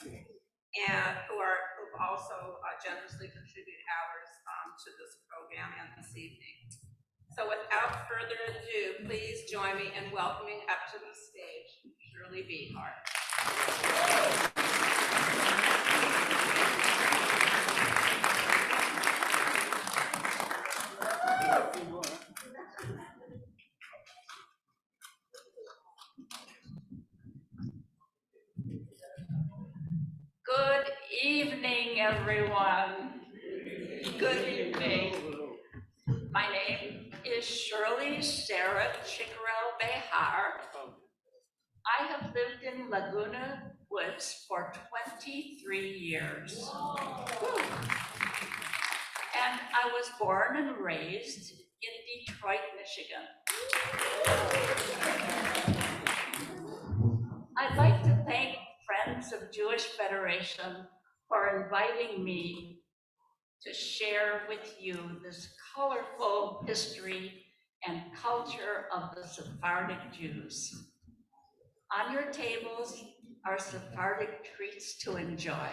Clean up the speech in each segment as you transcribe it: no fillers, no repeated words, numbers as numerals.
and who've also generously contributed hours to this program and this evening. So without further ado, please join me in welcoming up to the stage Shirley Behar. Good evening, everyone. Good evening. My name is Shirley Sarah Chickarell Behar. I have lived in Laguna Woods for 23 years. And I was born and raised in Detroit, Michigan. I'd like to thank Friends of Jewish Federation for inviting me to share with you this colorful history and culture of the Sephardic Jews. On your tables are Sephardic treats to enjoy.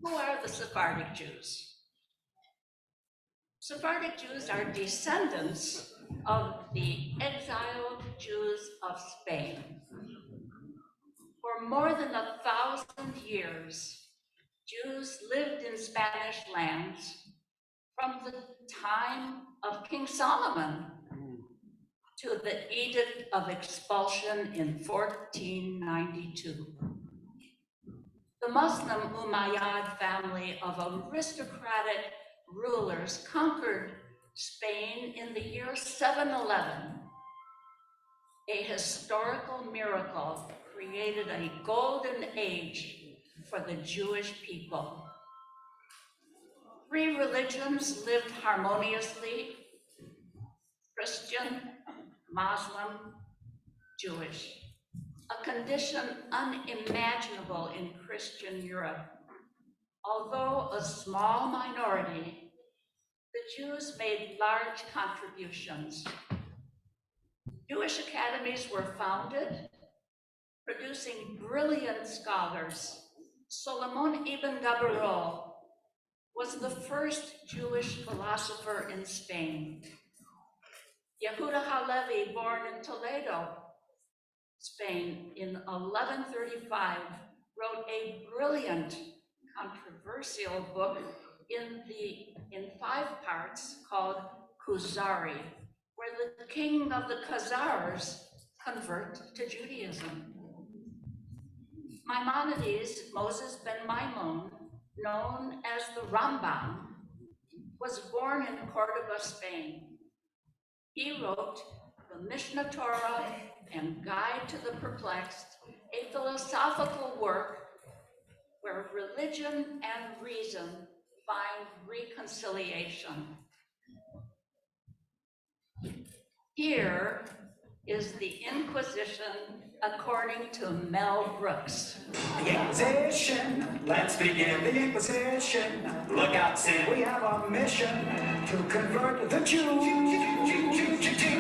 Who are the Sephardic Jews? Sephardic Jews are descendants of the exiled Jews of Spain. For more than 1,000 years, Jews lived in Spanish lands from the time of King Solomon to the Edict of Expulsion in 1492. The Muslim Umayyad family of aristocratic rulers conquered Spain in the year 711. A historical miracle created a golden age for the Jewish people. 3 religions lived harmoniously: Christian, Muslim, Jewish, a condition unimaginable in Christian Europe. Although a small minority, the Jews made large contributions. Jewish academies were founded, producing brilliant scholars. Solomon ibn Gabirol was the first Jewish philosopher in Spain. Yehuda Halevi, born in Toledo, Spain, in 1135, wrote a brilliant, controversial book in 5 parts called Kuzari, where the king of the Khazars convert to Judaism. Maimonides, Moses ben Maimon, known as the Rambam, was born in Cordoba, Spain. He wrote the Mishnah Torah and Guide to the Perplexed, a philosophical work where religion and reason find reconciliation. Here is the Inquisition according to Mel Brooks. The Inquisition, let's begin the Inquisition. Look out, Sid, we have a mission to convert the Jews.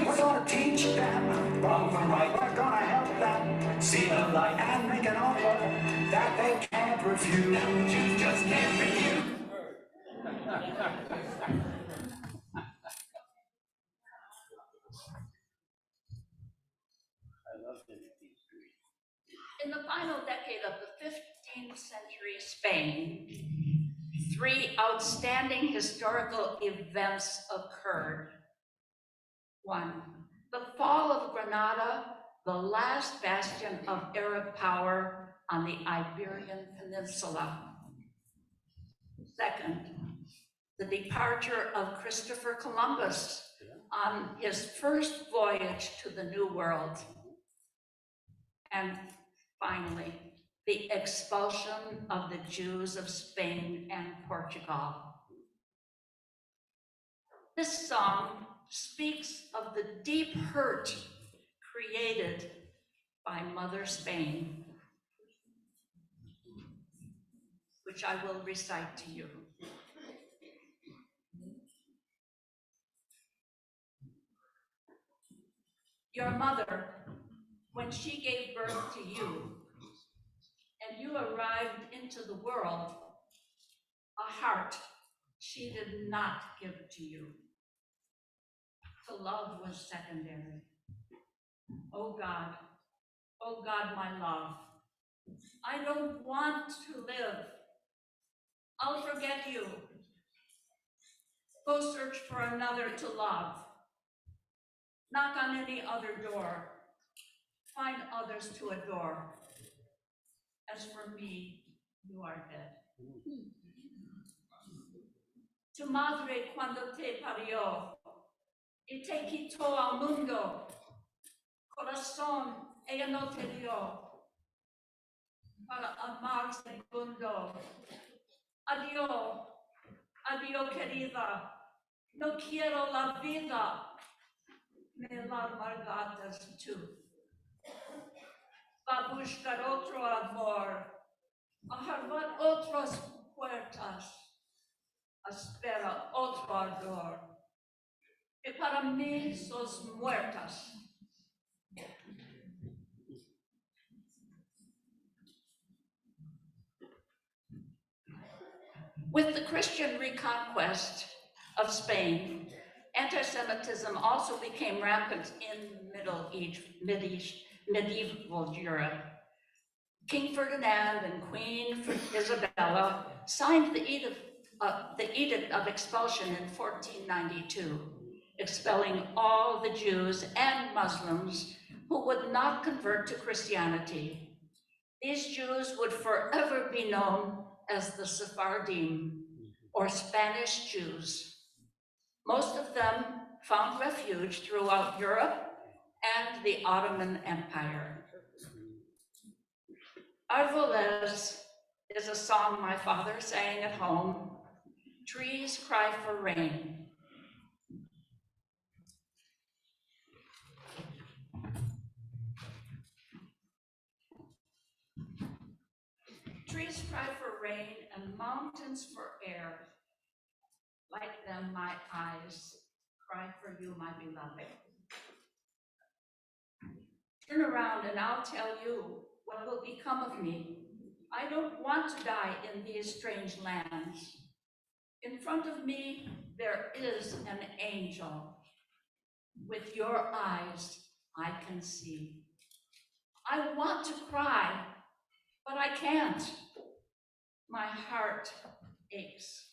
We're gonna teach them wrong from right. We're gonna help them see the light and make an offer that they can't refuse. The Jews just can't refuse. In the final decade of the 15th century Spain, 3 outstanding historical events occurred. 1, the fall of Granada, the last bastion of Arab power on the Iberian Peninsula. 2nd, the departure of Christopher Columbus on his first voyage to the New World. And finally, the expulsion of the Jews of Spain and Portugal. This song speaks of the deep hurt created by Mother Spain, which I will recite to you. Your mother, when she gave birth to you, arrived into the world a heart she did not give to you. The love was secondary. Oh God, my love, I don't want to live. I'll forget you. Go search for another to love. Knock on any other door. Find others to adore. As for me, you are dead. Tu madre cuando te parió, y te quitó al mundo, corazón ella no te dio, para amar segundo. Adiós, adiós querida, no quiero la vida, me la amargaste tú. Va a buscar otro amor, a halvar otras puertas, espera otro ardor, que para mí sos muertas. With the Christian reconquest of Spain, anti-Semitism also became rampant in medieval Europe. King Ferdinand and Queen Isabella signed the Edict of Expulsion in 1492, expelling all the Jews and Muslims who would not convert to Christianity. These Jews would forever be known as the Sephardim, or Spanish Jews. Most of them found refuge throughout Europe and the Ottoman Empire. Arvoles is a song my father sang at home. Trees cry for rain. Trees cry for rain and mountains for air. Like them, my eyes cry for you, my beloved. Turn around and I'll tell you what will become of me. I don't want to die in these strange lands. In front of me, there is an angel. With your eyes, I can see. I want to cry, but I can't. My heart aches.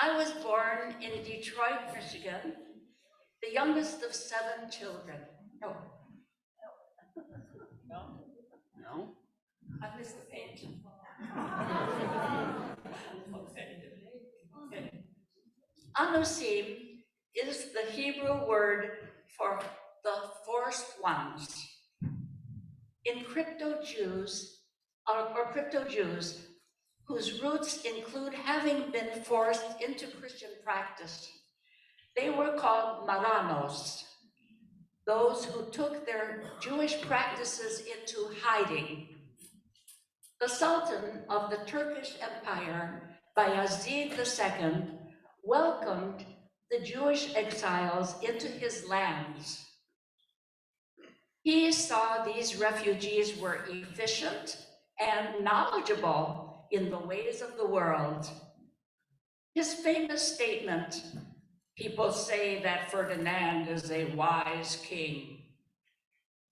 I was born in Detroit, Michigan, the youngest of 7 children. No. No? I missed the page. Anusim is the Hebrew word for the forced ones. In crypto Jews, or crypto Jews, whose roots include having been forced into Christian practice, they were called Maranos, those who took their Jewish practices into hiding. The Sultan of the Turkish Empire, Bayezid II, welcomed the Jewish exiles into his lands. He saw these refugees were efficient and knowledgeable in the ways of the world. His famous statement, "People say that Ferdinand is a wise king.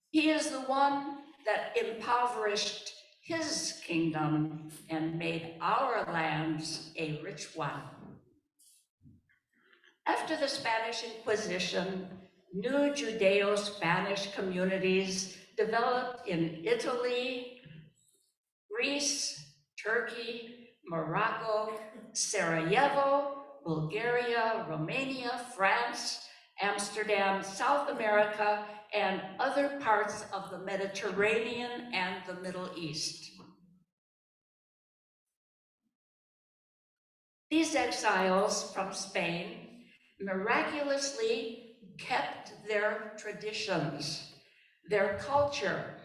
He is the one that impoverished his kingdom and made our lands a rich one." After the Spanish Inquisition, new Judeo-Spanish communities developed in Italy, Greece, Turkey, Morocco, Sarajevo, Bulgaria, Romania, France, Amsterdam, South America, and other parts of the Mediterranean and the Middle East. These exiles from Spain miraculously kept their traditions, their culture,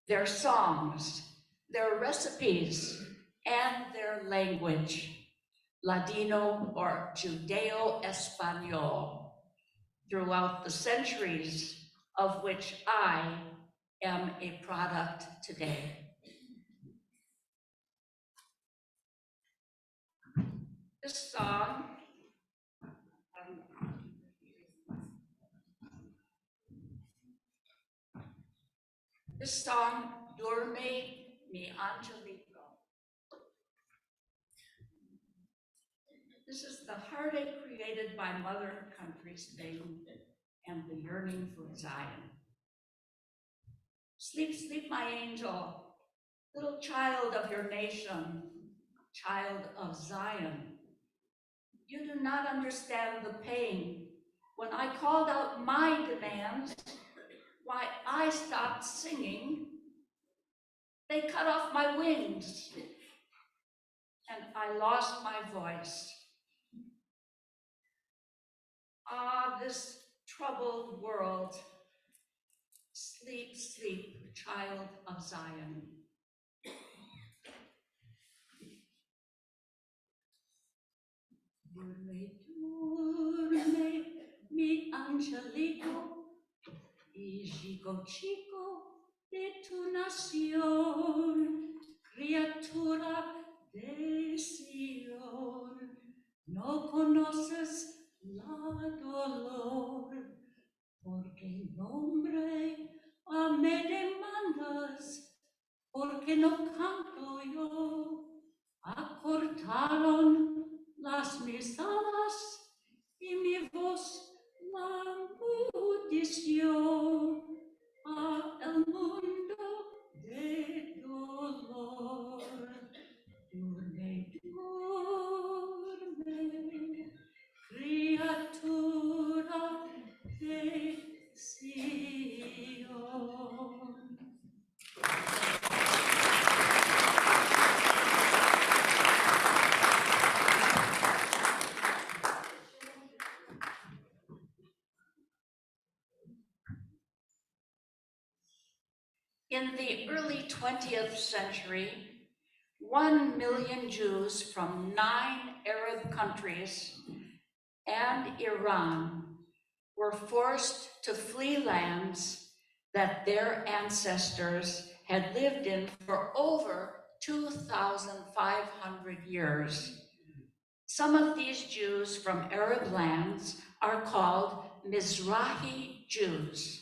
their songs, their recipes, and their language, Ladino or Judeo-Espanol, throughout the centuries of which I am a product today. This song Dorme mi angelico. This is the heartache created by mother country Spain and the yearning for Zion. Sleep, sleep, my angel, little child of your nation, child of Zion. You do not understand the pain. When I called out my demands, why I stopped singing, they cut off my wings, and I lost my voice. Ah, this troubled world. Sleep, sleep, child of Zion. Dorme, dorme, mi angelico, hijico chico de tu nación, criatura de Sion, no conoces la dolor, porque nombre a me demandas, porque no canto yo. Acortaron las mis alas y mi voz la mudició a el mundo de dolor. Dorme, dorme, criatura de Sion. In the early 20th century, 1 million Jews from 9 Arab countries and Iran were forced to flee lands that their ancestors had lived in for over 2,500 years. Some of these Jews from Arab lands are called Mizrahi Jews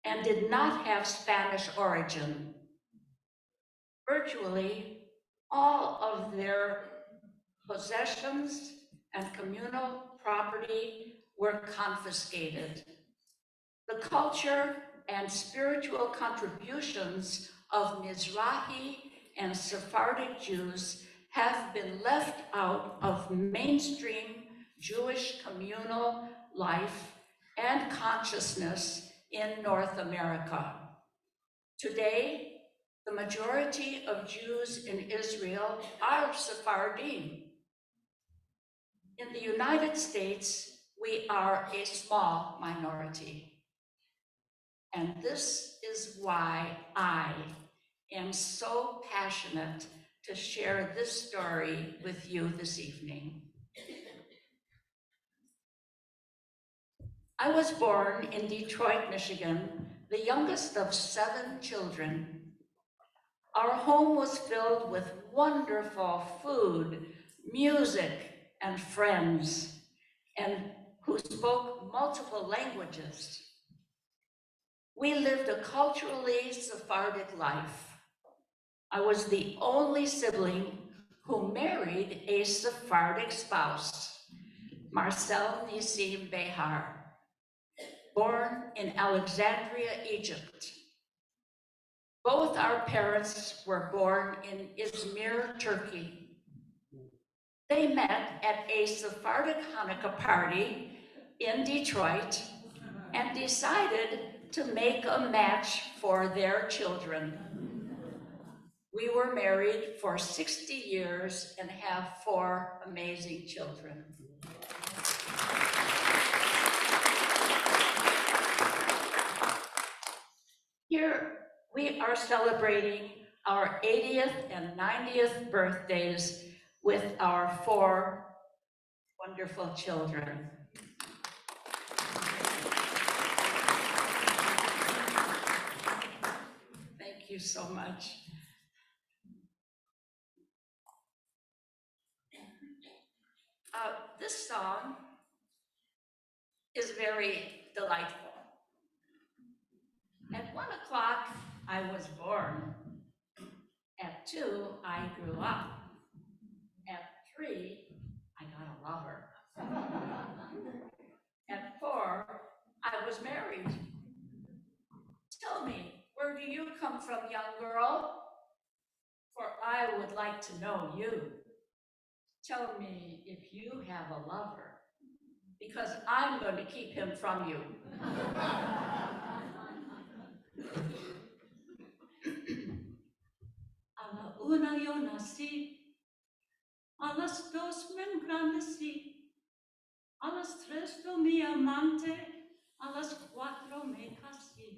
and did not have Spanish origin. Virtually all of their possessions and communal property were confiscated. The culture and spiritual contributions of Mizrahi and Sephardic Jews have been left out of mainstream Jewish communal life and consciousness in North America. Today, the majority of Jews in Israel are Sephardim. In the United States, we are a small minority. And this is why I am so passionate to share this story with you this evening. I was born in Detroit, Michigan, the youngest of 7 children. Our home was filled with wonderful food, music, and friends, and who spoke multiple languages. We lived a culturally Sephardic life. I was the only sibling who married a Sephardic spouse, Marcel Nisim Behar, born in Alexandria, Egypt. Both our parents were born in Izmir, Turkey. They met at a Sephardic Hanukkah party in Detroit and decided to make a match for their children. We were married for 60 years and have 4 amazing children. Here we are celebrating our 80th and 90th birthdays with our 4 wonderful children. Thank you so much. This song is very delightful. At 1 o'clock, I was born. At 2, I grew up. At 3, I got a lover. At 4, I was married. Tell me, where do you come from, young girl? For I would like to know you. Tell me if you have a lover, because I'm going to keep him from you. A la 1 yo nací, a las 2 me engrandecí, a las 3 tomé amante, a las 4 me casé,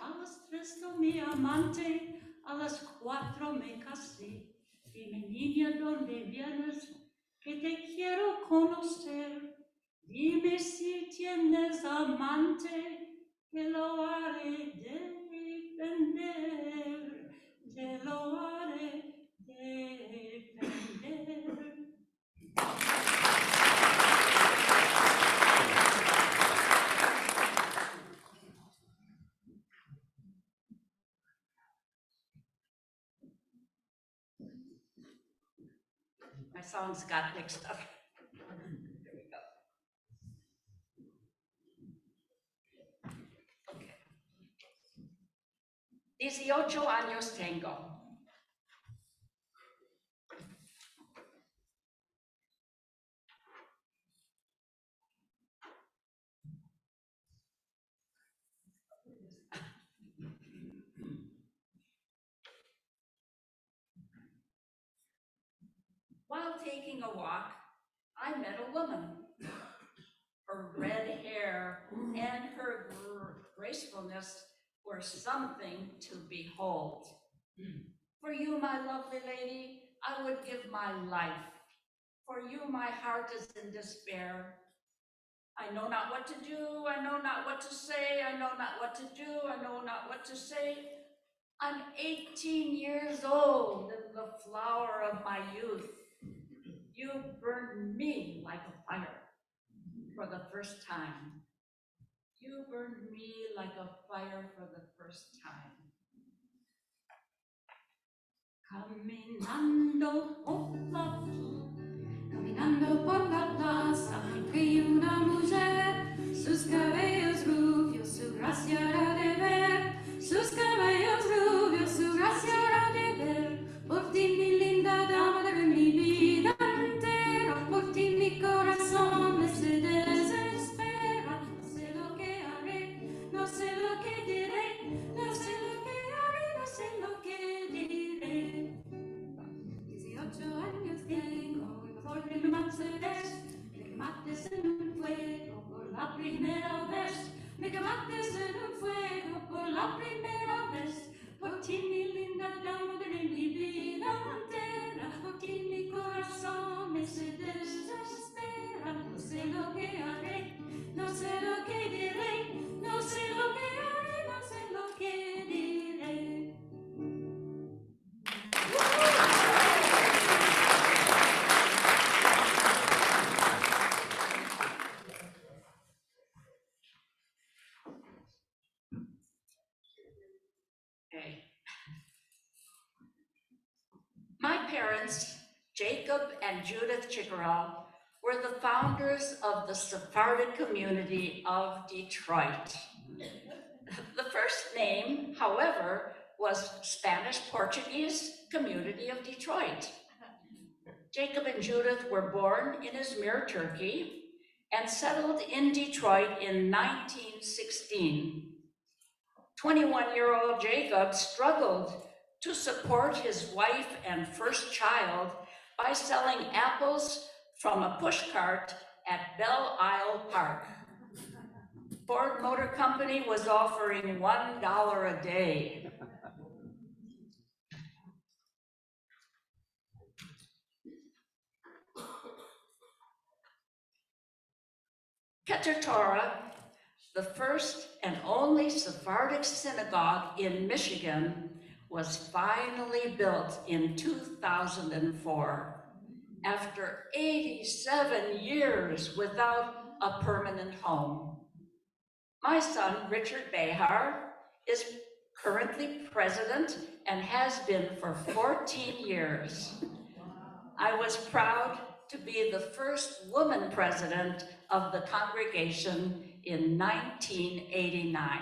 a las 3 tomé amante, a las 4 me casé. Dime, niña, ¿dónde vienes? Que te quiero conocer. Dime si tienes amante, que lo haré defender, que lo haré defender. My songs got mixed up. Here we go. Okay. 18 años tengo. While taking a walk, I met a woman. Her red hair and her gracefulness were something to behold. For you, my lovely lady, I would give my life. For you, my heart is in despair. I know not what to do, I know not what to say, I know not what to do, I know not what to say. I'm 18 years old in the flower of my youth. You burned me like a fire for the first time. You burned me like a fire for the first time. Caminando por la plaza, vi una mujer, sus cabellos rubios, su gracia era de ver, sus cabellos rubios, su gracia era de ver. Por ti, mi linda dama de mi vida entera, por ti mi corazón me se desespera. No sé lo que haré, no sé lo que diré, no sé lo que haré, no sé lo que diré. 18 años tengo, y por primera vez me quemaste en un fuego por la primera vez. Me quemaste en un fuego por la primera vez. Por ti, mi linda dama de mi vida entera, por ti mi corazón me se desespera. No sé lo que haré, no sé lo que diré, no sé lo que haré, no sé lo que diré. Okay. My parents, Jacob and Judith Chickerell, were the founders of the Sephardic community of Detroit. The first name, however, was Spanish-Portuguese Community of Detroit. Jacob and Judith were born in Izmir, Turkey, and settled in Detroit in 1916. 21-year-old Jacob struggled to support his wife and first child by selling apples from a pushcart at Belle Isle Park. Ford Motor Company was offering $1 a day. Keter Torah, the first and only Sephardic synagogue in Michigan, was finally built in 2004 after 87 years without a permanent home. My son, Richard Behar, is currently president and has been for 14 years. I was proud to be the first woman president of the congregation in 1989.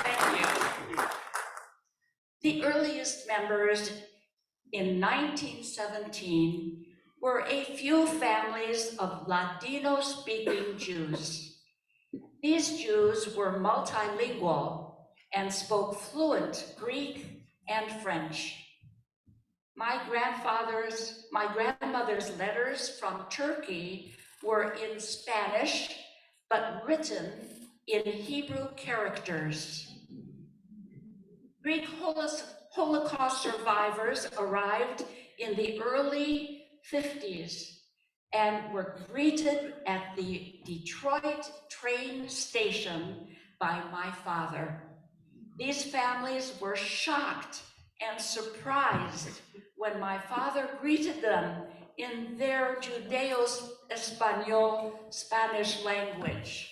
Thank you. The earliest members in 1917 were a few families of Ladino-speaking Jews. These Jews were multilingual and spoke fluent Greek and French. My grandmother's letters from Turkey were in Spanish, but written in Hebrew characters. Greek Holocaust survivors arrived in the early 50s and were greeted at the Detroit train station by my father. These families were shocked and surprised when my father greeted them in their Judeo-Espanol Spanish language.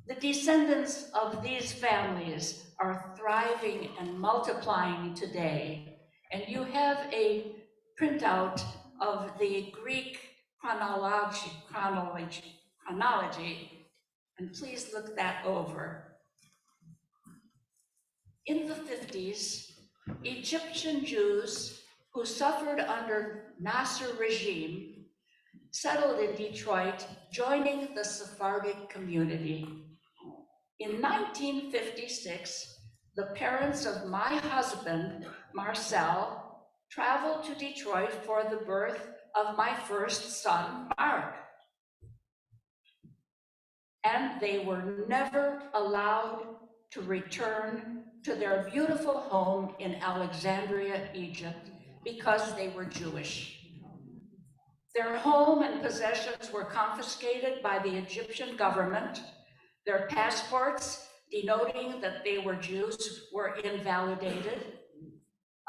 The descendants of these families are thriving and multiplying today, and you have a printout of the Greek chronology, and please look that over. In the 50s, Egyptian Jews who suffered under Nasser regime settled in Detroit, joining the Sephardic community. In 1956, the parents of my husband, Marcel, traveled to Detroit for the birth of my first son, Mark. And they were never allowed to return to their beautiful home in Alexandria, Egypt, because they were Jewish. Their home and possessions were confiscated by the Egyptian government. Their passports, denoting that they were Jews, were invalidated.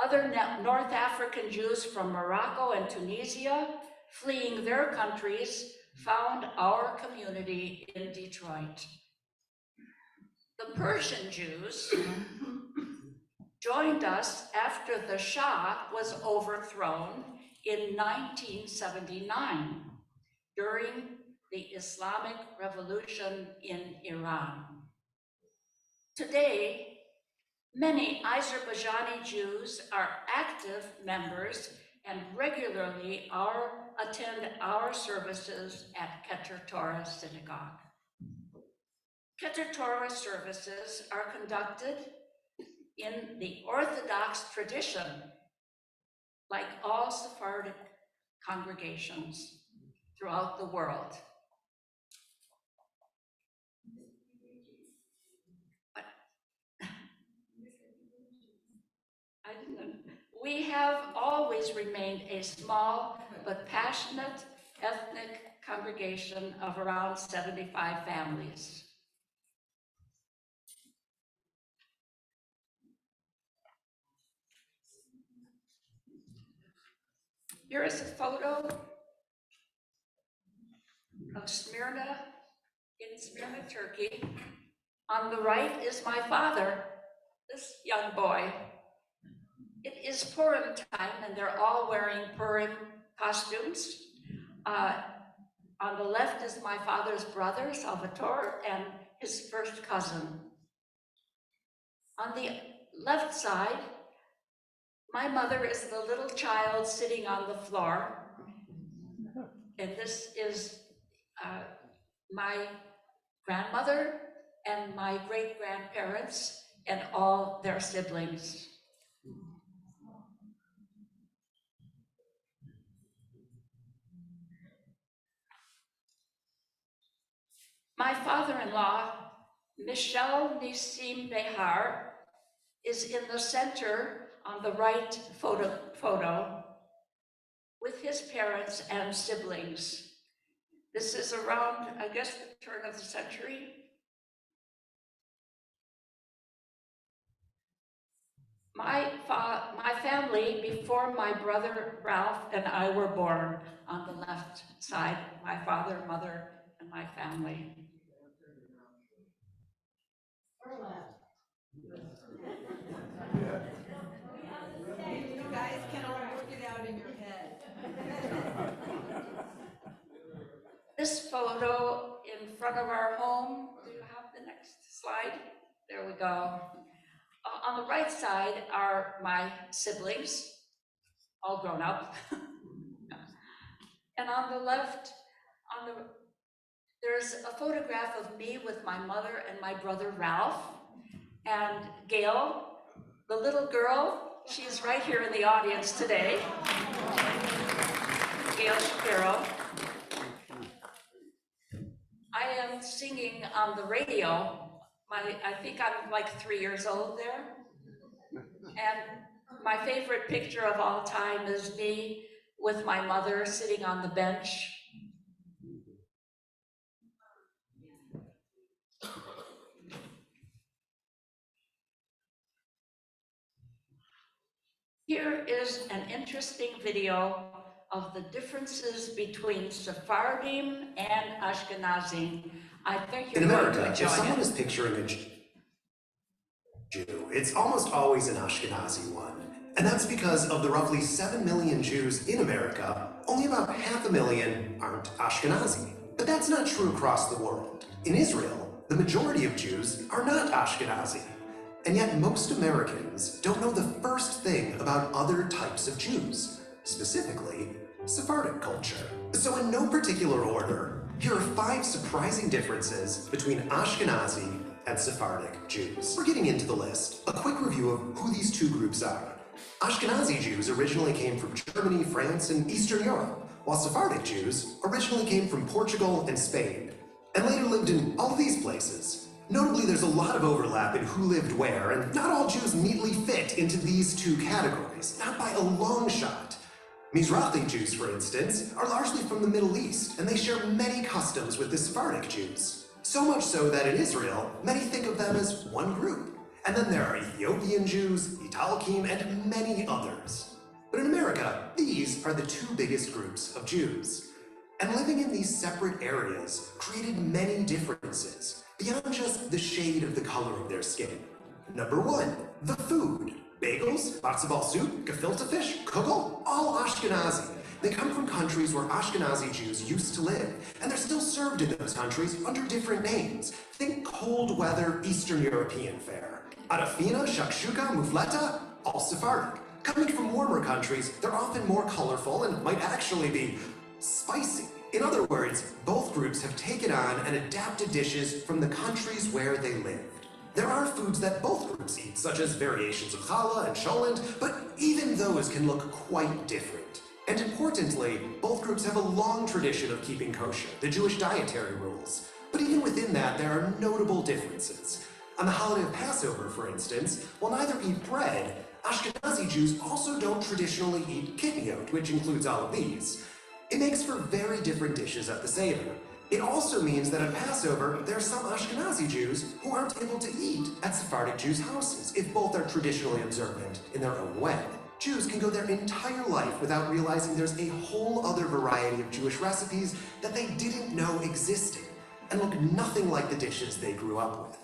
Other North African Jews from Morocco and Tunisia, fleeing their countries, found our community in Detroit. The Persian Jews joined us after the Shah was overthrown in 1979 during the Islamic Revolution in Iran. Today, many Azerbaijani Jews are active members and regularly attend our services at Keter Torah Synagogue. Keter Torah services are conducted in the Orthodox tradition, like all Sephardic congregations throughout the world. We have always remained a small but passionate ethnic congregation of around 75 families. Here is a photo of Smyrna, in Smyrna, Turkey. On the right is my father, this young boy. It is Purim time, and they're all wearing Purim costumes. On the left is my father's brother, Salvatore, and his first cousin. On the left side, my mother is the little child sitting on the floor. And this is my grandmother and my great-grandparents and all their siblings. My father-in-law, Michel Nissim Behar, is in the center on the right photo with his parents and siblings. This is around, I guess, the turn of the century. My family, before my brother Ralph and I were born, on the left side, my father, mother, and my family. You guys can all work it out in your head. This photo in front of our home, do you have the next slide? There we go. On the right side are my siblings, all grown up. And on the left, there's a photograph of me with my mother and my brother Ralph. And Gail, the little girl, she's right here in the audience today. Gail Shapiro. I am singing on the radio. I think I'm like 3 years old there. And my favorite picture of all time is me with my mother sitting on the bench. Here is an interesting video of the differences between Sephardim and Ashkenazim. I think you're In going America, to enjoy if someone it. is picturing a Jew, it's almost always an Ashkenazi one. And that's because of the roughly 7 million Jews in America, only about 500,000 aren't Ashkenazi. But that's not true across the world. In Israel, the majority of Jews are not Ashkenazi. And yet most Americans don't know the first thing about other types of Jews, specifically Sephardic culture. So in no particular order, here are 5 surprising differences between Ashkenazi and Sephardic Jews. We're getting into the list. A quick review of who these two groups are. Ashkenazi Jews originally came from Germany, France, and Eastern Europe, while Sephardic Jews originally came from Portugal and Spain, and later lived in all of these places. Notably, there's a lot of overlap in who lived where, and not all Jews neatly fit into these two categories, not by a long shot. Mizrahi Jews, for instance, are largely from the Middle East, and they share many customs with the Sephardic Jews. So much so that in Israel, many think of them as one group. And then there are Ethiopian Jews, Italkim, and many others. But in America, these are the 2 biggest groups of Jews. And living in these separate areas created many differences, beyond just the shade of the color of their skin. Number 1, the food. Bagels, matzo ball soup, gefilte fish, kugel, all Ashkenazi. They come from countries where Ashkenazi Jews used to live, and they're still served in those countries under different names. Think cold weather Eastern European fare. Arafina, shakshuka, mufleta, all Sephardic. Coming from warmer countries, they're often more colorful and might actually be spicy. In other words, both groups have taken on and adapted dishes from the countries where they lived. There are foods that both groups eat, such as variations of challah and cholent, but even those can look quite different. And importantly, both groups have a long tradition of keeping kosher, the Jewish dietary rules. But even within that, there are notable differences. On the holiday of Passover, for instance, while neither eat bread, Ashkenazi Jews also don't traditionally eat kitniot, which includes all of these. It makes for very different dishes at the Seder. It also means that at Passover, there are some Ashkenazi Jews who aren't able to eat at Sephardic Jews' houses, if both are traditionally observant in their own way. Jews can go their entire life without realizing there's a whole other variety of Jewish recipes that they didn't know existed, and look nothing like the dishes they grew up with.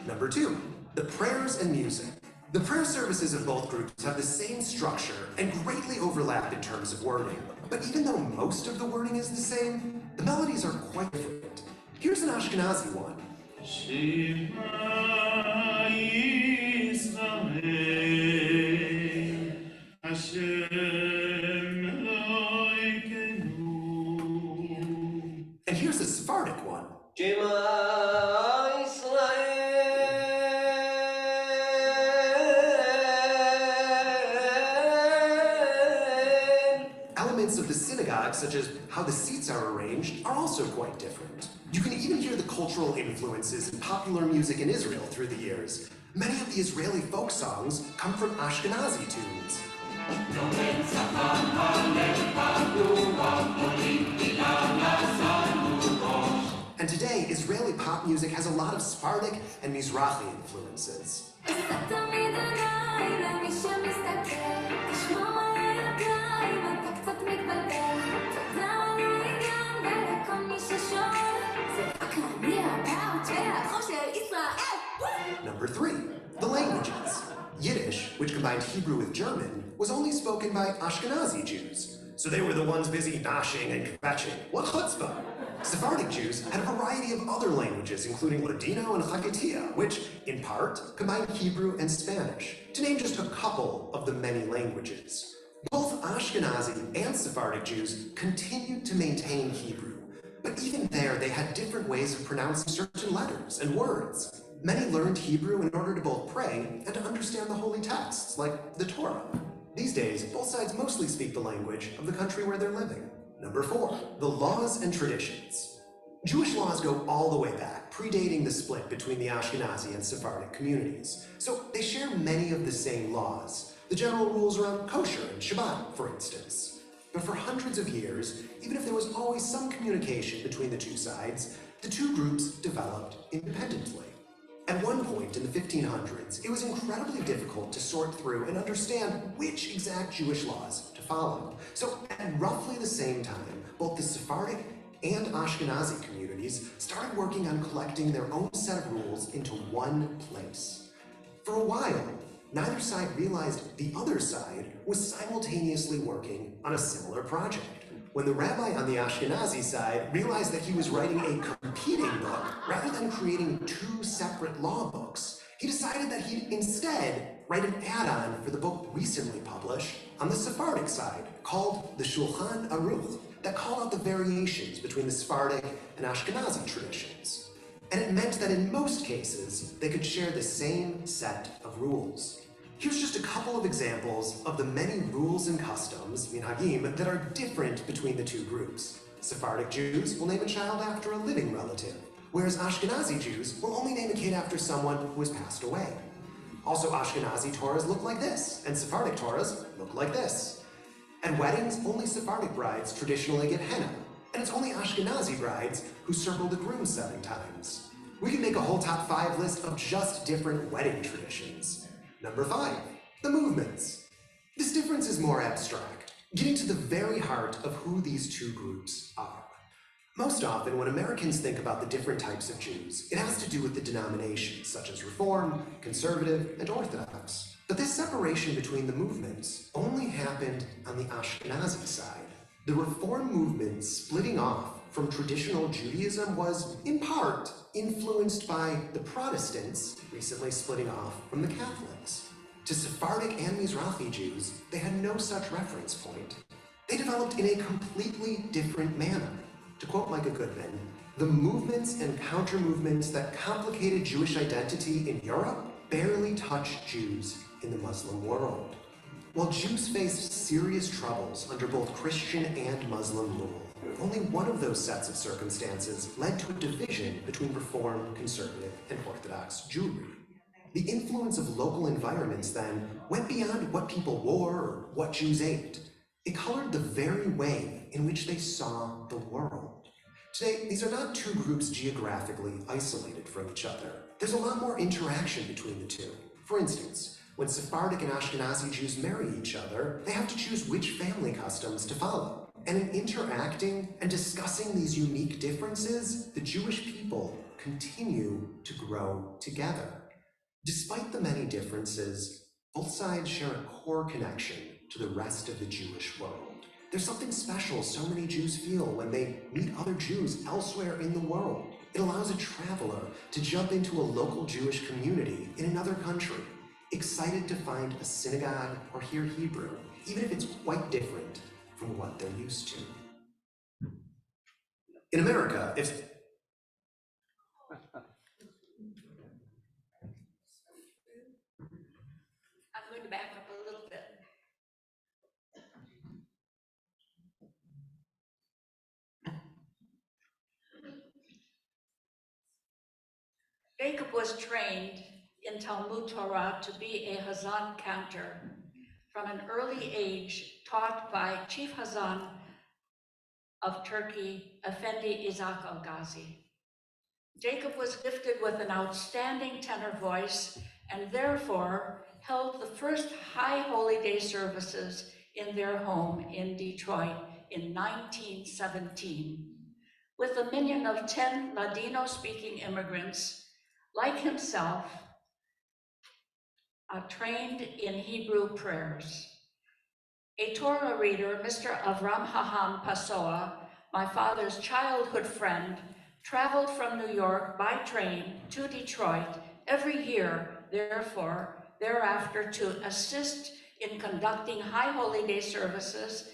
Number 2, the prayers and music. The prayer services of both groups have the same structure and greatly overlap in terms of wording. But even though most of the wording is the same, the melodies are quite different. Here's an Ashkenazi one. Shema Yisrael, Hashem Elokeinu. And here's a Sephardic one. Elements of the synagogue, such as how the seats are arranged, are also quite different. You can even hear the cultural influences in popular music in Israel through the years. Many of the Israeli folk songs come from Ashkenazi tunes. And today, Israeli pop music has a lot of Sephardic and Mizrahi influences. Number 3, the languages. Yiddish, which combined Hebrew with German, was only spoken by Ashkenazi Jews. So they were the ones busy noshing and kvetching. What chutzpah! Sephardic Jews had a variety of other languages, including Ladino and Chagatia, which, in part, combined Hebrew and Spanish, to name just a couple of the many languages. Both Ashkenazi and Sephardic Jews continued to maintain Hebrew, but even there they had different ways of pronouncing certain letters and words. Many learned Hebrew in order to both pray and to understand the holy texts, like the Torah. These days, both sides mostly speak the language of the country where they're living. Number 4, the laws and traditions. Jewish laws go all the way back, predating the split between the Ashkenazi and Sephardic communities. So they share many of the same laws. The general rules around kosher and Shabbat, for instance. But for hundreds of years, even if there was always some communication between the two sides, the two groups developed independently. At one point in the 1500s, it was incredibly difficult to sort through and understand which exact Jewish laws to follow. So at roughly the same time, both the Sephardic and Ashkenazi communities started working on collecting their own set of rules into one place. For a while, neither side realized the other side was simultaneously working on a similar project. When the rabbi on the Ashkenazi side realized that he was writing a competing book rather than creating two separate law books, he decided that he'd instead write an add-on for the book recently published on the Sephardic side, called the Shulchan Aruch, that called out the variations between the Sephardic and Ashkenazi traditions. And it meant that in most cases, they could share the same set of rules. Here's just a couple of examples of the many rules and customs, minhagim, that are different between the two groups. Sephardic Jews will name a child after a living relative, whereas Ashkenazi Jews will only name a kid after someone who has passed away. Also, Ashkenazi Torahs look like this, and Sephardic Torahs look like this. At weddings, only Sephardic brides traditionally get henna, and it's only Ashkenazi brides who circle the groom 7 times. We can make a whole top 5 list of just different wedding traditions. Number 5, the movements. This difference is more abstract, getting to the very heart of who these two groups are. Most often, when Americans think about the different types of Jews, it has to do with the denominations, such as Reform, Conservative, and Orthodox. But this separation between the movements only happened on the Ashkenazi side. The Reform movement splitting off from traditional Judaism was, in part, influenced by the Protestants recently splitting off from the Catholics. To Sephardic and Mizrahi Jews, they had no such reference point. They developed in a completely different manner. To quote Micah Goodman, the movements and counter-movements that complicated Jewish identity in Europe barely touched Jews in the Muslim world. While Jews faced serious troubles under both Christian and Muslim rule, only one of those sets of circumstances led to a division between Reform, Conservative, and Orthodox Jewry. The influence of local environments then went beyond what people wore or what Jews ate. It colored the very way in which they saw the world. Today, these are not two groups geographically isolated from each other. There's a lot more interaction between the two. For instance, when Sephardic and Ashkenazi Jews marry each other, they have to choose which family customs to follow. And in interacting and discussing these unique differences, the Jewish people continue to grow together. Despite the many differences, both sides share a core connection to the rest of the Jewish world. There's something special so many Jews feel when they meet other Jews elsewhere in the world. It allows a traveler to jump into a local Jewish community in another country, excited to find a synagogue or hear Hebrew, even if it's quite different from what they're used to. In America, if I'm going to back up a little bit. Jacob was trained in Talmud Torah to be a Hazan cantor from an early age, taught by Chief Hazan of Turkey, Effendi Isaac Al-Ghazi. Jacob was gifted with an outstanding tenor voice and therefore held the first High Holy Day services in their home in Detroit in 1917, with a minion of 10 Ladino-speaking immigrants like himself, trained in Hebrew prayers. A Torah reader, Mr. Avram Haham Pasoa, my father's childhood friend, traveled from New York by train to Detroit every year, thereafter to assist in conducting High Holy Day services.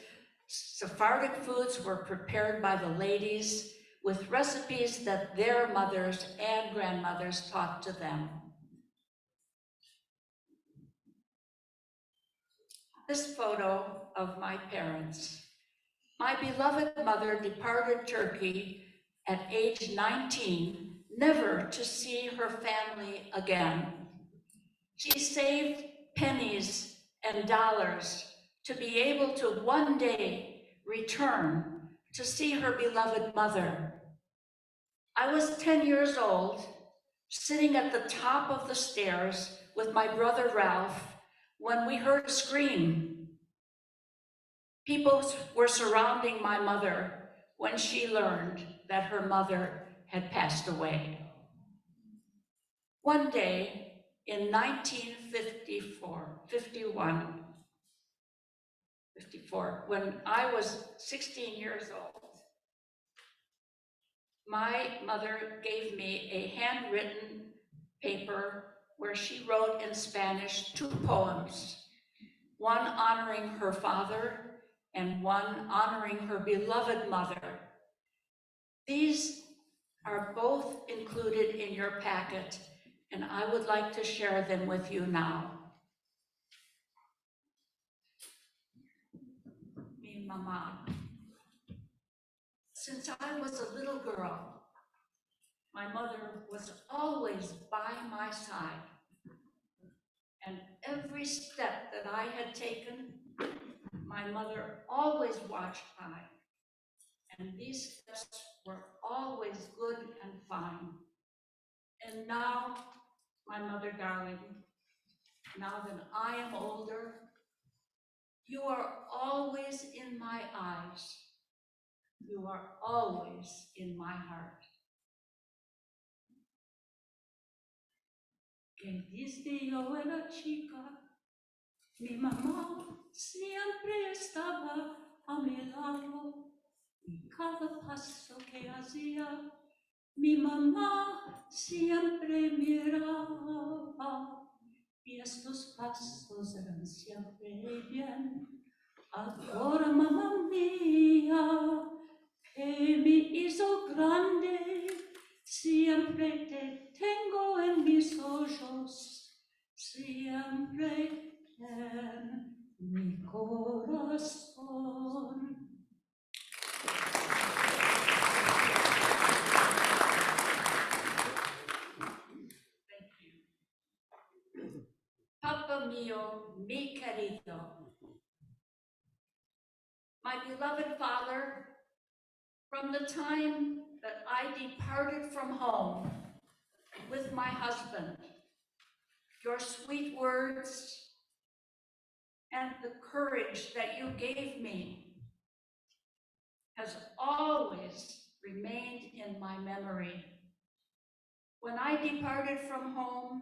Sephardic foods were prepared by the ladies with recipes that their mothers and grandmothers taught to them. This photo of my parents. My beloved mother departed Turkey at age 19, never to see her family again. She saved pennies and dollars to be able to one day return to see her beloved mother. I was 10 years old, sitting at the top of the stairs with my brother Ralph when we heard a scream. People were surrounding my mother when she learned that her mother had passed away. One day in 1954, when I was 16 years old, my mother gave me a handwritten paper where she wrote in Spanish 2 poems, one honoring her father and one honoring her beloved mother. These are both included in your packet, and I would like to share them with you now. Mi mama. Since I was a little girl, my mother was always by my side, and every step that I had taken, my mother always watched by, and these steps were always good and fine. And now, my mother darling, now that I am older, you are always in my eyes. You are always in my heart. Que desde yo era chica, mi mamá siempre estaba a mi lado y cada paso que hacía, mi mamá siempre miraba y estos pasos eran siempre bien. Ahora, mamá mía, que me hizo grande, siempre te tengo en mis ojos, siempre en mi corazón. Thank you. Papa mio, mi querido, my beloved Father, from the time that I departed from home with my husband, your sweet words and the courage that you gave me has always remained in my memory. When I departed from home,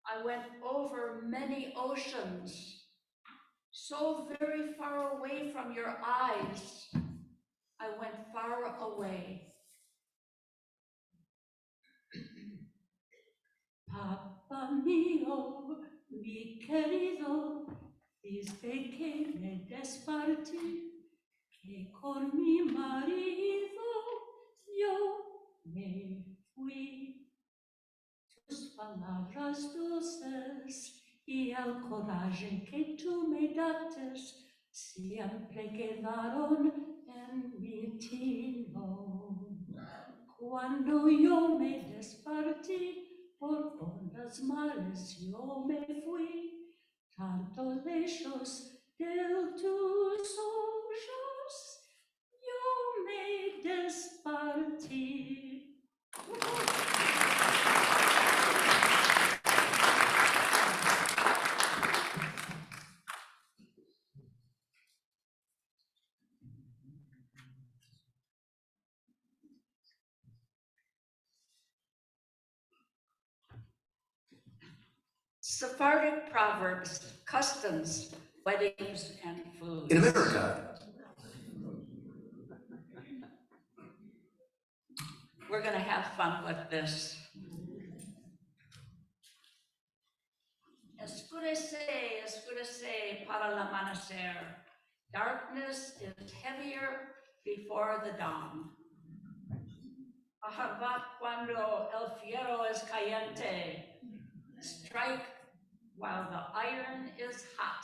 I went over many oceans, so very far away from your eyes. I went far away. Papa mio, mi querido, desde que me despartí, que con mi marido yo me fui. Tus palabras dulces y el coraje que tú me dates siempre quedaron en mi tino. Cuando yo me despartí por ondas mares, yo me fui tanto lejos de tus ojos, yo me despartí. Sephardic proverbs, customs, weddings, and food. In America, we're going to have fun with this. Escurece, escurece para el amanecer. Darkness is heavier before the dawn. Ahavat cuando el fierro es caliente. Strike while the iron is hot.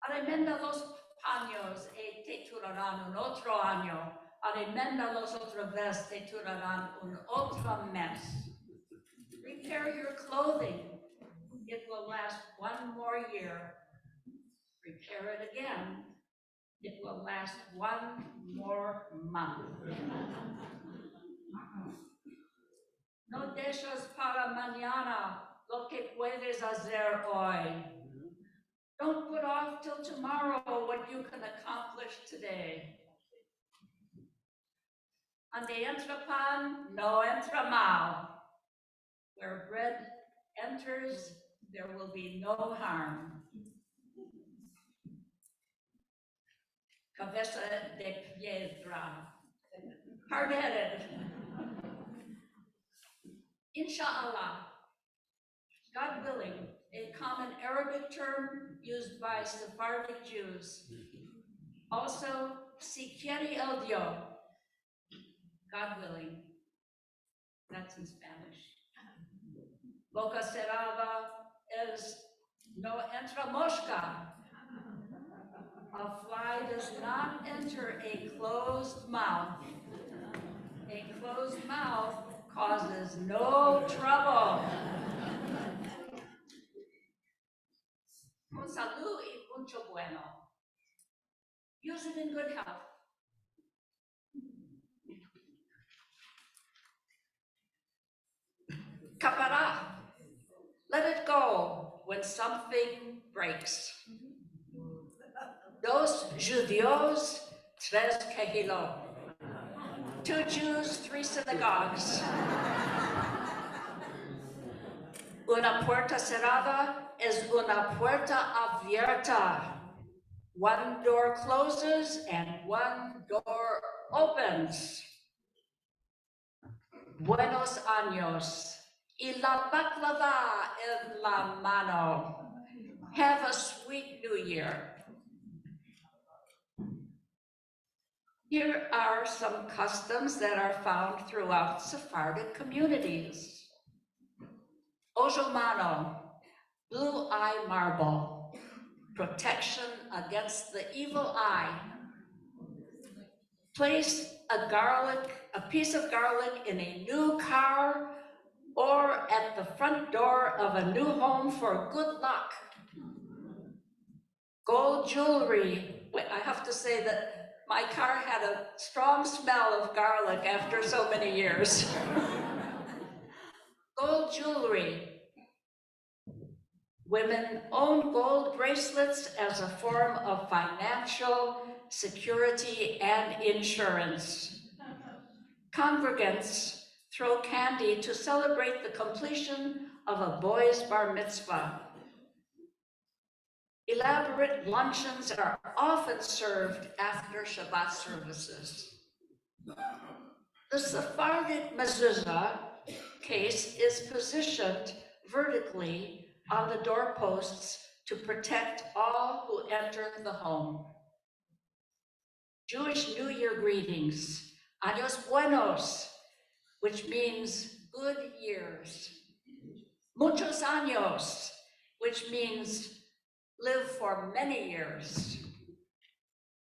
Arremenda los paños y te durarán un otro año. Arreméndalos otra vez, te durarán un otro mes. Repair your clothing. It will last one more year. Repair it again. It will last one more month. No dejes para mañana lo que puedes hacer hoy. Don't put off till tomorrow what you can accomplish today. Ande entra pan, no entra mal. Where bread enters, there will be no harm. Cabeza de piedra. Hard-headed. Inshallah, God willing, a common Arabic term used by Sephardic Jews. Also, si quiere el Dios, God willing. That's in Spanish. Boca cerrada is no entra mosca. A fly does not enter a closed mouth. A closed mouth causes no trouble. Con salud y mucho bueno. Use it in good health. Capara. Let it go when something breaks. Dos judíos tres kehilot. 2 Jews, 3 synagogues. Una puerta cerrada es una puerta abierta. 1 door closes and 1 door opens. Buenos años. Y la baklava en la mano. Have a sweet new year. Here are some customs that are found throughout Sephardic communities. Ojomano, blue eye marble, protection against the evil eye. Place a piece of garlic in a new car or at the front door of a new home for good luck. Gold jewelry. I have to say that my car had a strong smell of garlic after so many years. Gold jewelry. Women own gold bracelets as a form of financial security and insurance. Congregants throw candy to celebrate the completion of a boy's bar mitzvah. Elaborate luncheons are often served after Shabbat services. The Sephardic mezuzah case is positioned vertically on the doorposts to protect all who enter the home. Jewish New Year greetings, Años Buenos, which means good years. Muchos años, which means live for many years.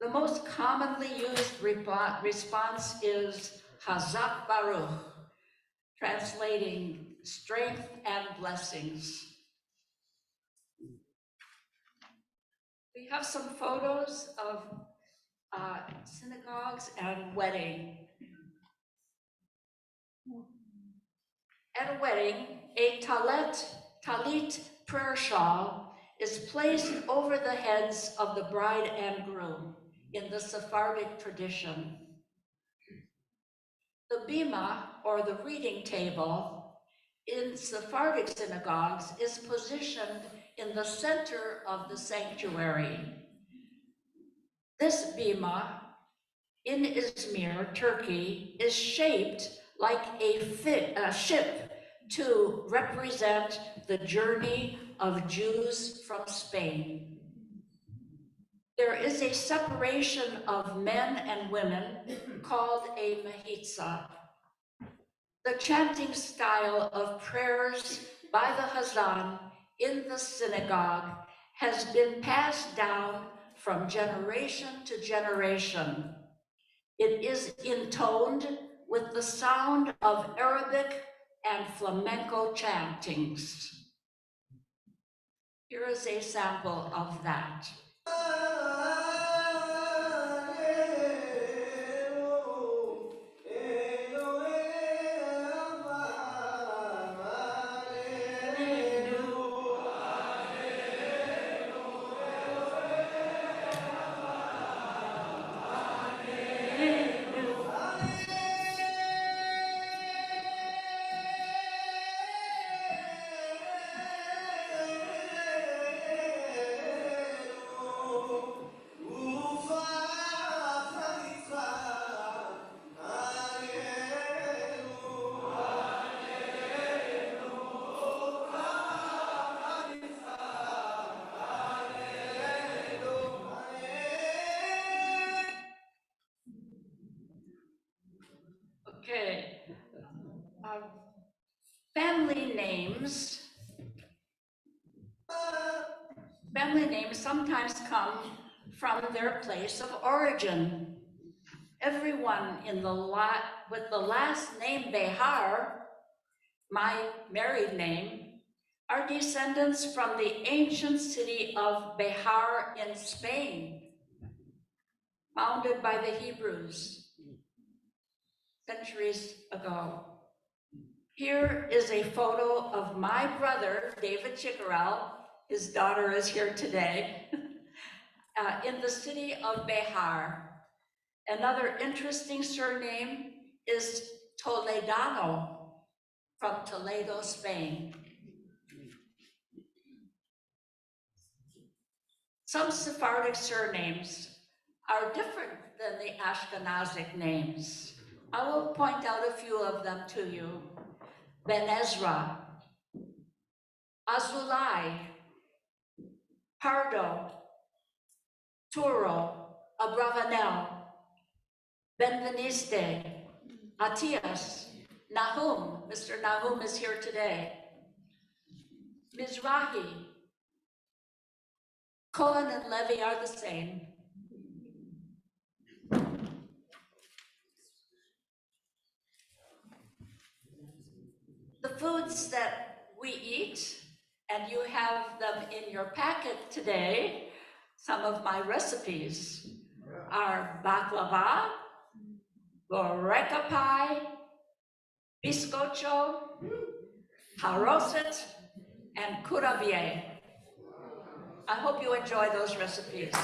The most commonly used response is Hazak Baruch, translating strength and blessings. We have some photos of synagogues and wedding. At a wedding, a talit prayer shawl is placed over the heads of the bride and groom in the Sephardic tradition. The bima, or the reading table, in Sephardic synagogues is positioned in the center of the sanctuary. This bima in Izmir, Turkey, is shaped like a ship to represent the journey of Jews from Spain. There is a separation of men and women called a mehitza. The chanting style of prayers by the Hazan in the synagogue has been passed down from generation to generation. It is intoned with the sound of Arabic and flamenco chantings. Here is a sample of that. Okay. Family names sometimes come from their place of origin. Everyone in the lot with the last name Behar, my married name, are descendants from the ancient city of Behar in Spain, founded by the Hebrews centuries ago. Here is a photo of my brother, David Chickarell. His daughter is here today, in the city of Behar. Another interesting surname is Toledano from Toledo, Spain. Some Sephardic surnames are different than the Ashkenazic names. I will point out a few of them to you. Ben Ezra, Azulai, Pardo, Turo, Abravanel, Benveniste, Atias, Nahum, Mr. Nahum is here today, Mizrahi, Cohen and Levi are the same. The foods that we eat, and you have them in your packet today, some of my recipes are baklava, boreka pie, bizcocho, haroset, and kurabier. I hope you enjoy those recipes.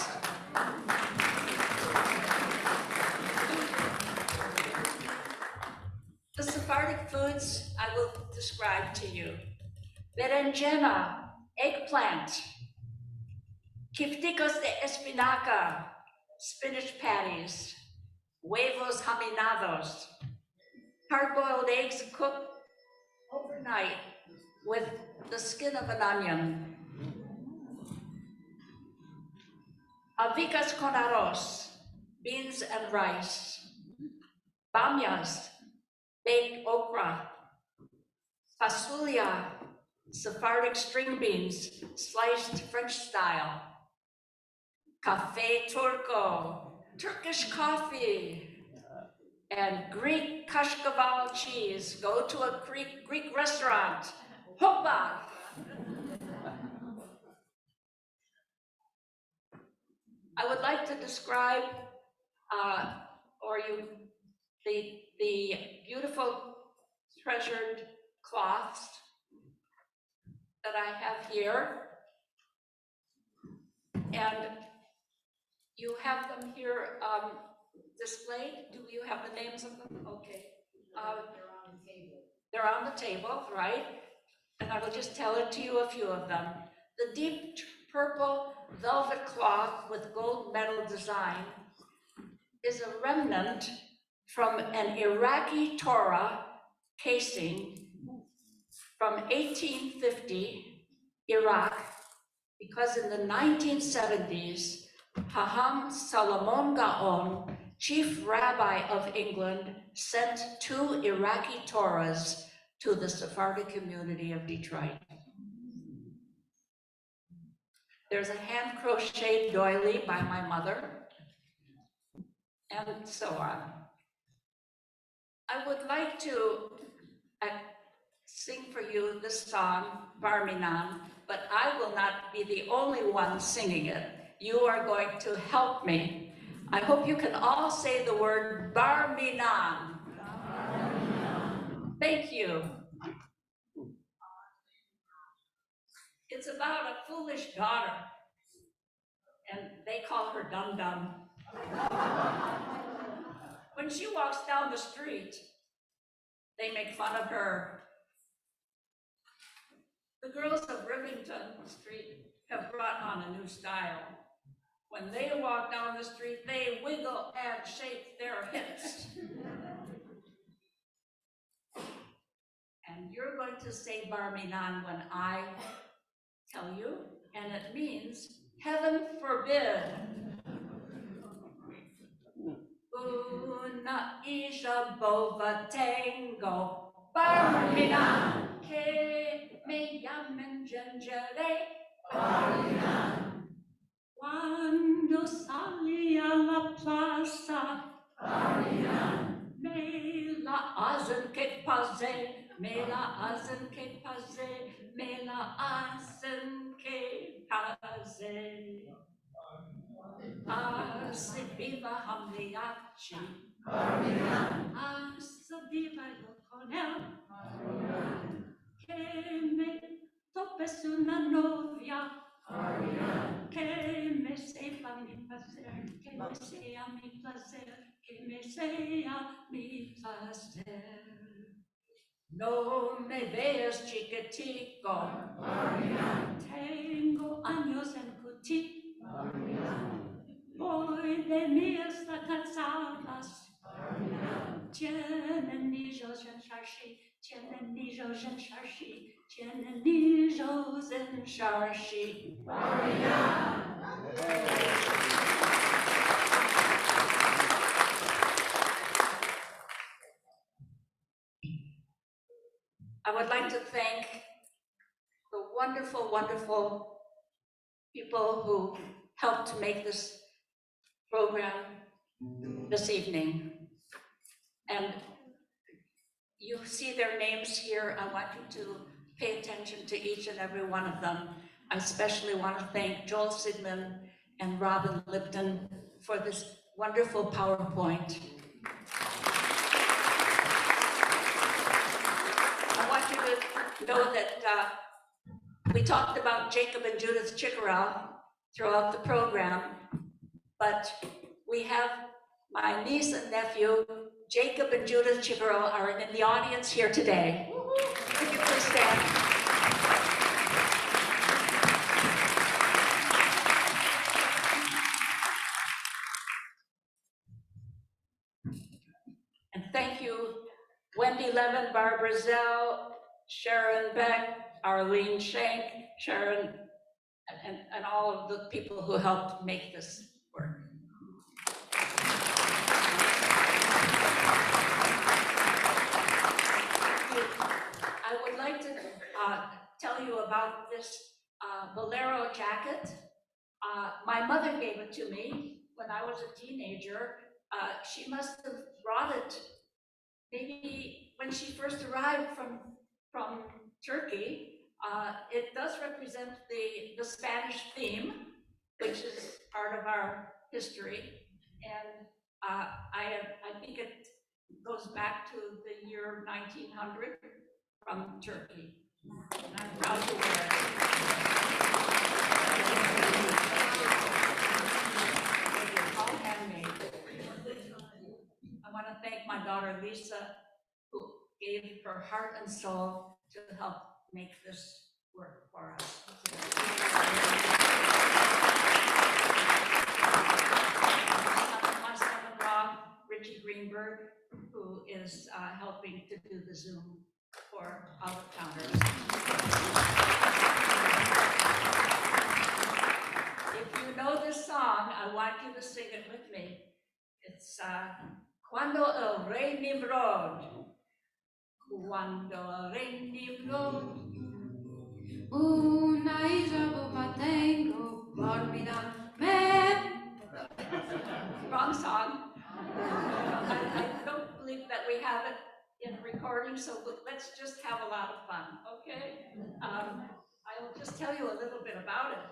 The Sephardic foods I will describe to you. Berenjena, eggplant, kifticos de espinaca, spinach patties, huevos haminados, hard-boiled eggs cooked overnight with the skin of an onion. Avicas con arroz, beans and rice. Bamyas, baked okra. Fasulia, Sephardic string beans, sliced French style. Café turco, Turkish coffee. And Greek kashkaval cheese. Go to a Greek restaurant. Hopa! I would like to describe the beautiful treasured cloths that I have here. And you have them here displayed. Do you have the names of them? Okay. They're on the table, right? And I will just tell it to you, a few of them. The deep purple velvet cloth with gold metal design is a remnant from an Iraqi Torah casing from 1850 Iraq, because in the 1970s, Haham Solomon Gaon, chief rabbi of England, sent 2 Iraqi Torahs to the Sephardic community of Detroit. There's a hand-crocheted doily by my mother, and so on. I would like to sing for you this song, Bar Minan, but I will not be the only one singing it. You are going to help me. I hope you can all say the word Bar Minan. Thank you. It's about a foolish daughter, and they call her Dum Dum. When she walks down the street, they make fun of her. The girls of Rivington Street have brought on a new style. When they walk down the street, they wiggle and shake their hips. And you're going to say Bar Minan when I tell you, and it means heaven forbid. Una isha bova tango, Bar Minan, que me llamen Gengere, Bar Minan. Cuando salí a la plaza, Bar Minan, me la hacen que pase, me la hacen que pase, me la hacen que pase. Ase viva Hamliachi, ase viva el coronel, que me topes una novia, que me sepa mi placer, que me sea mi placer, me sea mi placer. No me veas chiquitico, tengo años en cuti, voy de mías casadas, tienen niños en Sharshi, tienen niños en Sharshi, tienen niños en Sharshi. I would like to thank the wonderful, wonderful people who helped to make this program this evening. And you see their names here. I want you to pay attention to each and every one of them. I especially want to thank Joel Sigmund and Robin Lipton for this wonderful PowerPoint. I want you to know that we talked about Jacob and Judith Chickerell throughout the program, but we have my niece and nephew, Jacob and Judith Chickerell, are in the audience here today. Would you please stand? And thank you, Wendy Levin, Barbara Zell, Sharon Beck, Arlene Schenk, Sharon, and all of the people who helped make this work. I would like to tell you about this bolero jacket. My mother gave it to me when I was a teenager. She must have brought it maybe when she first arrived from Turkey. It does represent the Spanish theme, which is part of our history. And I think it goes back to the year 1900 from Turkey. And I'm proud to wear it. It's all handmade. I want to thank my daughter Lisa, who gave her heart and soul to help make this work for us. My son-in-law, Richie Greenberg, who is helping to do the Zoom for out-of-towners. If you know this song, I want you to sing it with me. It's Cuando el Rey Nimrod. Cuando el Rey Nimrod. Una isla boba tengo por mirarme. Wrong song. I don't believe that we have it in recording, so let's just have a lot of fun, okay? I will just tell you a little bit about it.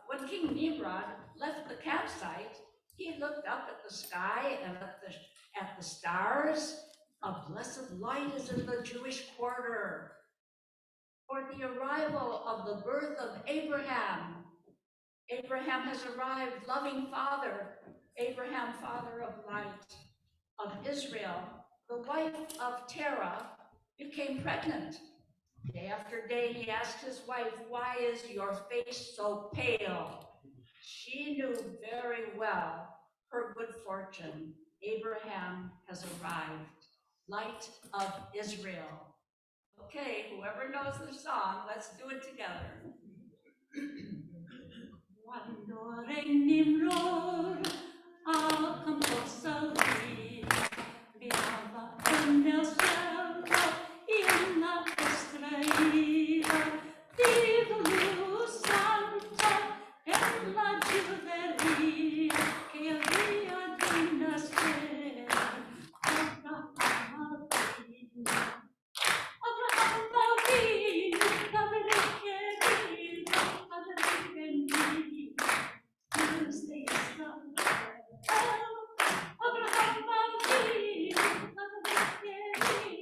When King Nimrod left the campsite, he looked up at the sky and at the stars. A blessed light is in the Jewish quarter for the arrival of the birth of Abraham. Abraham has arrived, loving father. Abraham, father of light, of Israel. The wife of Terah became pregnant. Day after day, he asked his wife, "Why is your face so pale?" She knew very well her good fortune. Abraham has arrived, light of Israel. Okay, whoever knows the song, let's do it together. Cuando Rey Nimrod al campo salí, miraba en el cielo y en la estrella, digo luz santa en la judería que había de nacer. Abraham Malvin, Padre querido, Padre bendito. Abraham Malvin, Padre querido.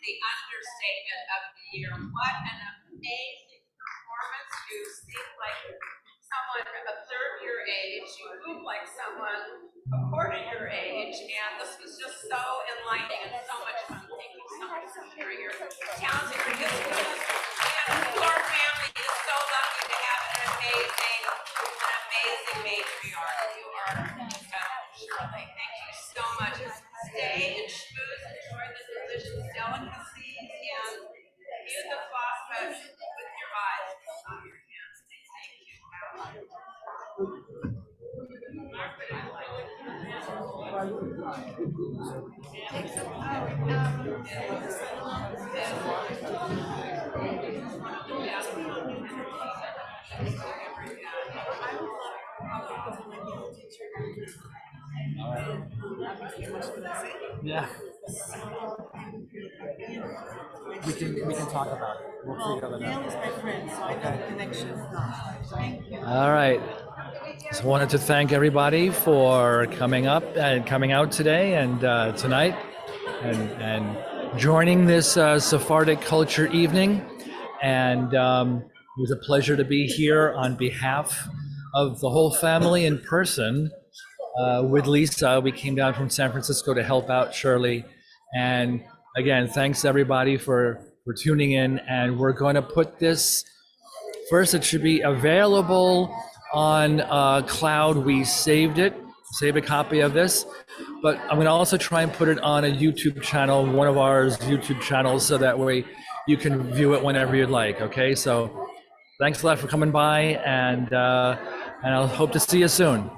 The understatement of the year. What an amazing performance. You seem like someone a third your age. You move like someone a quarter your age. And this was just so enlightening and so much fun. Thank you so much for sharing your talents and your gifts. And your family is so lucky to have an amazing matriarch. You are Shirley. Thank you so much. Stay and schmooze, enjoy the delicious delicacies, and view the prospects with your eyes on your hands. Thank you. Yeah. We can talk about it. We'll figure it out. Neil is my friend, so I know the connection. Thank you. All right. Just wanted to thank everybody for coming up and coming out today and tonight and joining this Sephardic culture evening. And it was a pleasure to be here on behalf of the whole family in person with Lisa. We came down from San Francisco to help out Shirley. And again, thanks everybody for tuning in. And we're going to put this, first it should be available on cloud. We saved a copy of this, but I'm going to also try and put it on a YouTube channel, one of ours YouTube channels, so that way you can view it whenever you'd like. Okay, so thanks a lot for coming by, and I'll hope to see you soon.